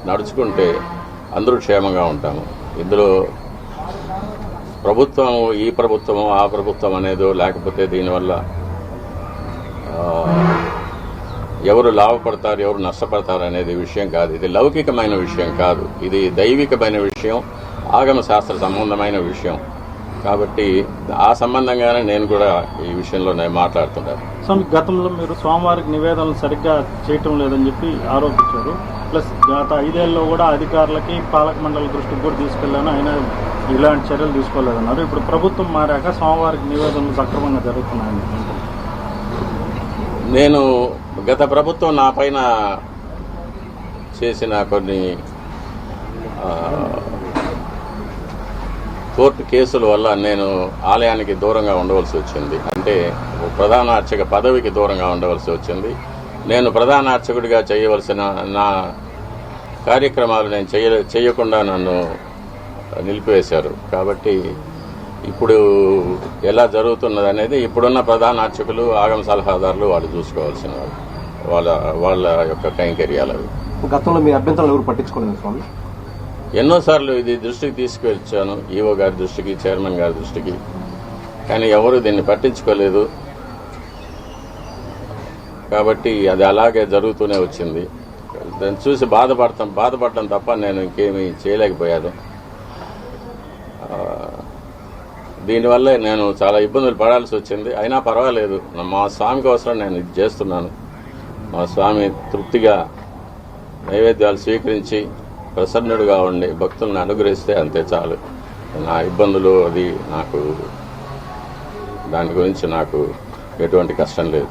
నడుచుకుంటే అందరూ క్షేమంగా ఉంటాము. ఇందులో ప్రభుత్వం, ఈ ప్రభుత్వము ఆ ప్రభుత్వం అనేదో, లేకపోతే దీనివల్ల ఎవరు లాభపడతారు ఎవరు నష్టపడతారు అనేది విషయం కాదు. ఇది లౌకికమైన విషయం కాదు, ఇది దైవికమైన విషయం, ఆగమ శాస్త్ర సంబంధమైన విషయం. కాబట్టి ఆ సంబంధంగానే నేను కూడా ఈ విషయంలో నేను మాట్లాడుతున్నాను. స్వామి, గతంలో మీరు స్వామివారికి నివేదనలు సరిగ్గా చేయటం లేదని చెప్పి ఆరోపించారు. ప్లస్ గత 5 ఏళ్ళలో కూడా అధికారులకి పాలక మండలి దృష్టికి కూడా తీసుకెళ్లాను, అయినా ఇలాంటి చర్యలు తీసుకోలేదన్నారు. ఇప్పుడు ప్రభుత్వం మారాక స్వామివారికి నివేదనలు సక్రమంగా జరుగుతున్నాయని నేను గత ప్రభుత్వం నా పైన చేసిన కొన్ని కోర్టు కేసుల వల్ల నేను ఆలయానికి దూరంగా ఉండవలసి వచ్చింది. అంటే ప్రధాన అర్చక పదవికి దూరంగా ఉండవలసి వచ్చింది. నేను ప్రధాన అర్చకుడిగా చేయవలసిన నా కార్యక్రమాలు నేను చేయకుండా నన్ను నిలిపివేశారు. కాబట్టి ఇప్పుడు ఎలా జరుగుతున్నది అనేది ఇప్పుడున్న ప్రధాన అర్చకులు, ఆగమ సలహాదారులు వాళ్ళు చూసుకోవాల్సిన వాళ్ళ యొక్క కైంకర్యాలు. గతంలో మీ అభ్యంతరాలు ఎవరు పట్టించుకోలేదు స్వామి? ఎన్నోసార్లు ఇది దృష్టికి తీసుకువచ్చాను, ఈవో గారి దృష్టికి, చైర్మన్ గారి దృష్టికి, కానీ ఎవరు దీన్ని పట్టించుకోలేదు. కాబట్టి అది అలాగే జరుగుతూనే వచ్చింది. దాన్ని చూసి బాధపడటం తప్ప నేను ఇంకేమీ చేయలేకపోయాను. దీనివల్ల నేను చాలా ఇబ్బందులు పడాల్సి వచ్చింది. అయినా పర్వాలేదు, మా స్వామి కోసం నేను ఇది చేస్తున్నాను. మా స్వామి తృప్తిగా నైవేద్యాలు స్వీకరించి ప్రసన్నుడుగా ఉండి భక్తులను అనుగ్రహిస్తే అంతే చాలు. నా ఇబ్బందులు అది నాకు, దాని గురించి నాకు ఎటువంటి కష్టం లేదు.